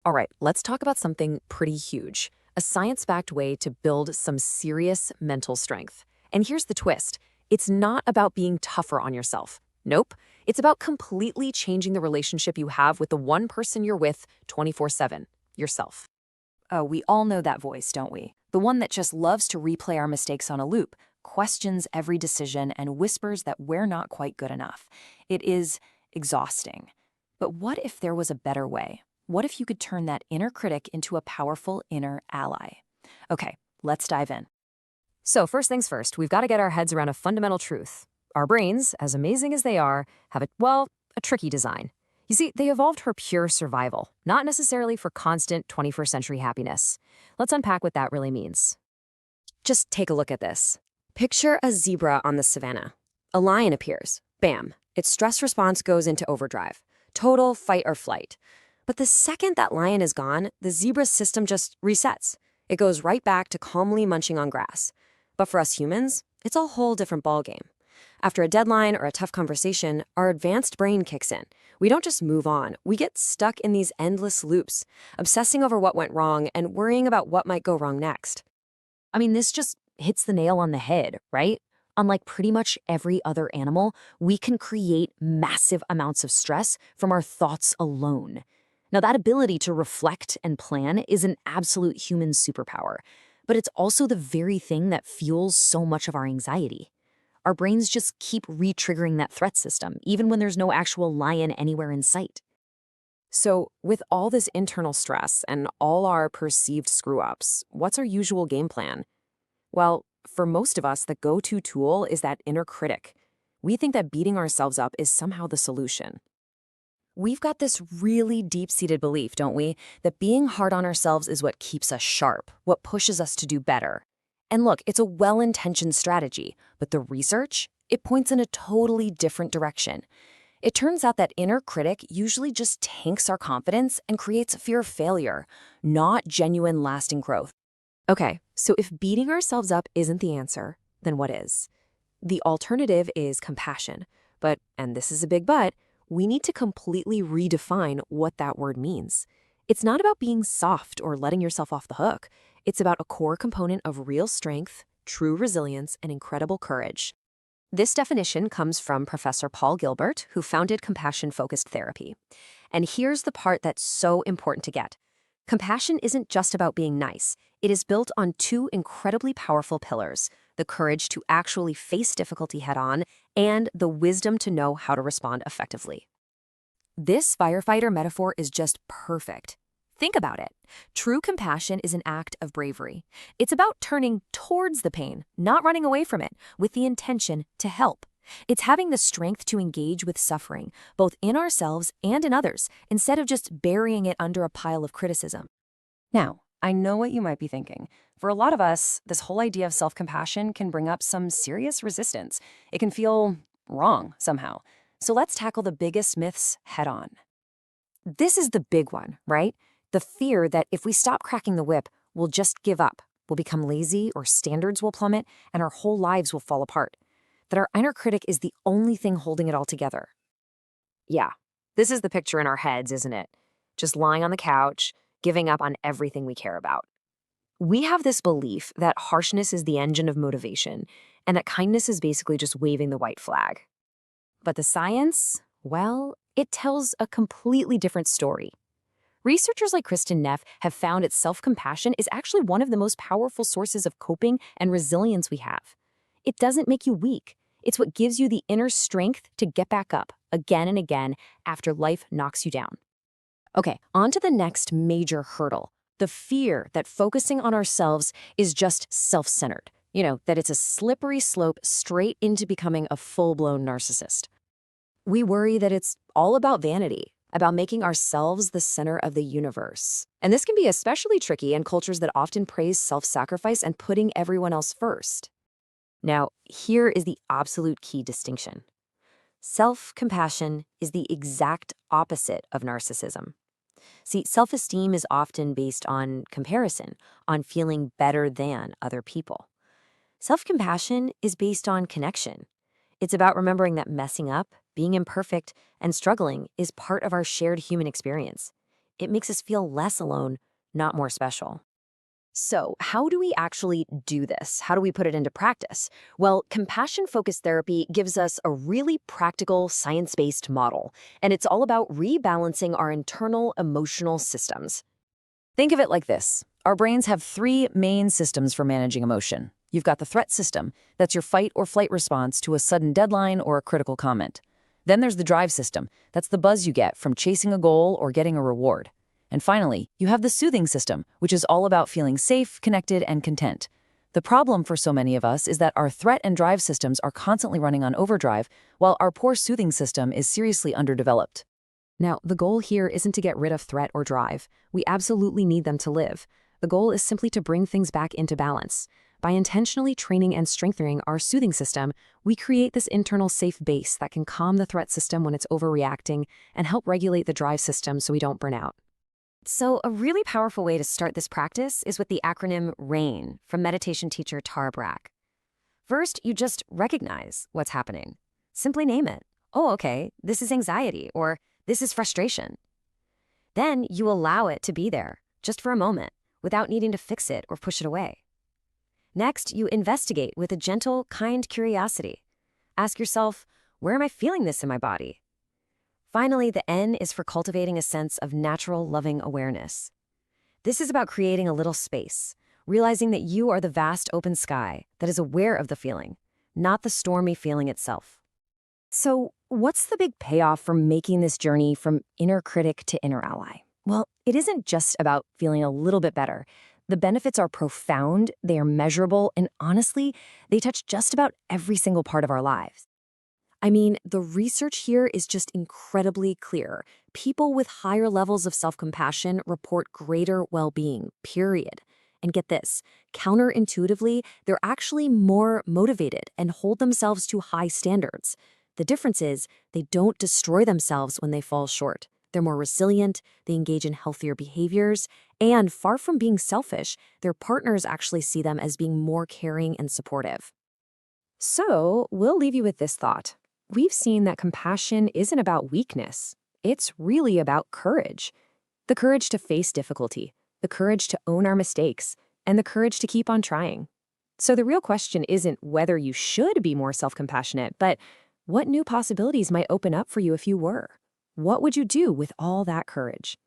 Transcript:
All right, let's talk about something pretty huge, a science-backed way to build some serious mental strength. And here's the twist. It's not about being tougher on yourself. Nope. It's about completely changing the relationship you have with the one person you're with 24/7, yourself. Oh, we all know that voice, don't we? The one that just loves to replay our mistakes on a loop, questions every decision, and whispers that we're not quite good enough. It is exhausting. But what if there was a better way? What if you could turn that inner critic into a powerful inner ally? Okay, let's dive in. So first things first, we've got to get our heads around a fundamental truth. Our brains, as amazing as they are, have a tricky design. You see, they evolved for pure survival, not necessarily for constant 21st century happiness. Let's unpack what that really means. Just take a look at this. Picture a zebra on the savannah. A lion appears. Bam. Its stress response goes into overdrive. Total fight or flight. But the second that lion is gone, the zebra's system just resets. It goes right back to calmly munching on grass. But for us humans, it's a whole different ballgame. After a deadline or a tough conversation, our advanced brain kicks in. We don't just move on, we get stuck in these endless loops, obsessing over what went wrong and worrying about what might go wrong next. I mean, this just hits the nail on the head, right? Unlike pretty much every other animal, we can create massive amounts of stress from our thoughts alone. Now, that ability to reflect and plan is an absolute human superpower, but it's also the very thing that fuels so much of our anxiety. Our brains just keep re-triggering that threat system, even when there's no actual lion anywhere in sight. So, with all this internal stress and all our perceived screw-ups, what's our usual game plan? Well, for most of us, the go-to tool is that inner critic. We think that beating ourselves up is somehow the solution. We've got this really deep-seated belief, don't we, that being hard on ourselves is what keeps us sharp, what pushes us to do better. And look, it's a well-intentioned strategy, but the research, it points in a totally different direction. It turns out that inner critic usually just tanks our confidence and creates a fear of failure, not genuine lasting growth. Okay, so if beating ourselves up isn't the answer, then what is? The alternative is compassion. But, and this is a big but, we need to completely redefine what that word means. It's not about being soft or letting yourself off the hook. It's about a core component of real strength, true resilience, and incredible courage. This definition comes from Professor Paul Gilbert, who founded compassion-focused therapy. And here's the part that's so important to get. Compassion isn't just about being nice. It is built on two incredibly powerful pillars: the courage to actually face difficulty head-on and the wisdom to know how to respond effectively. This firefighter metaphor is just perfect. Think about it. True compassion is an act of bravery. It's about turning towards the pain, not running away from it, with the intention to help. It's having the strength to engage with suffering, both in ourselves and in others, instead of just burying it under a pile of criticism. Now, I know what you might be thinking. For a lot of us, this whole idea of self-compassion can bring up some serious resistance. It can feel wrong somehow. So let's tackle the biggest myths head on. This is the big one, right? The fear that if we stop cracking the whip, we'll just give up, we'll become lazy, or standards will plummet, and our whole lives will fall apart. That our inner critic is the only thing holding it all together. Yeah, this is the picture in our heads, isn't it? Just lying on the couch, giving up on everything we care about. We have this belief that harshness is the engine of motivation, and that kindness is basically just waving the white flag. But the science, well, it tells a completely different story. Researchers like Kristen Neff have found that self-compassion is actually one of the most powerful sources of coping and resilience we have. It doesn't make you weak. It's what gives you the inner strength to get back up again and again after life knocks you down. Okay, on to the next major hurdle, the fear that focusing on ourselves is just self-centered. That it's a slippery slope straight into becoming a full-blown narcissist. We worry that it's all about vanity, about making ourselves the center of the universe. And this can be especially tricky in cultures that often praise self-sacrifice and putting everyone else first. Now, here is the absolute key distinction. Self-compassion is the exact opposite of narcissism. See, self-esteem is often based on comparison, on feeling better than other people. Self-compassion is based on connection. It's about remembering that messing up, being imperfect, and struggling is part of our shared human experience. It makes us feel less alone, not more special. So, how do we actually do this? How do we put it into practice? Well, compassion focused therapy gives us a really practical, science based model, and it's all about rebalancing our internal emotional systems. Think of it like this. Our brains have three main systems for managing emotion. You've got the threat system. That's your fight or flight response to a sudden deadline or a critical comment. Then there's the drive system. That's the buzz you get from chasing a goal or getting a reward. And finally, you have the soothing system, which is all about feeling safe, connected, and content. The problem for so many of us is that our threat and drive systems are constantly running on overdrive, while our poor soothing system is seriously underdeveloped. Now, the goal here isn't to get rid of threat or drive. We absolutely need them to live. The goal is simply to bring things back into balance. By intentionally training and strengthening our soothing system, we create this internal safe base that can calm the threat system when it's overreacting and help regulate the drive system so we don't burn out. So a really powerful way to start this practice is with the acronym RAIN from meditation teacher Tara Brach. First, you just recognize what's happening. Simply name it. Oh, okay, this is anxiety, or this is frustration. Then you allow it to be there, just for a moment, without needing to fix it or push it away. Next, you investigate with a gentle, kind curiosity. Ask yourself, where am I feeling this in my body? Finally, the N is for cultivating a sense of natural, loving awareness. This is about creating a little space, realizing that you are the vast open sky that is aware of the feeling, not the stormy feeling itself. So, what's the big payoff from making this journey from inner critic to inner ally? Well, it isn't just about feeling a little bit better. The benefits are profound, they are measurable, and honestly, they touch just about every single part of our lives. I mean, the research here is just incredibly clear. People with higher levels of self-compassion report greater well-being, period. And get this, counterintuitively, they're actually more motivated and hold themselves to high standards. The difference is they don't destroy themselves when they fall short. They're more resilient, they engage in healthier behaviors, and far from being selfish, their partners actually see them as being more caring and supportive. So, we'll leave you with this thought. We've seen that compassion isn't about weakness. It's really about courage. The courage to face difficulty, the courage to own our mistakes, and the courage to keep on trying. So the real question isn't whether you should be more self-compassionate, but what new possibilities might open up for you if you were? What would you do with all that courage?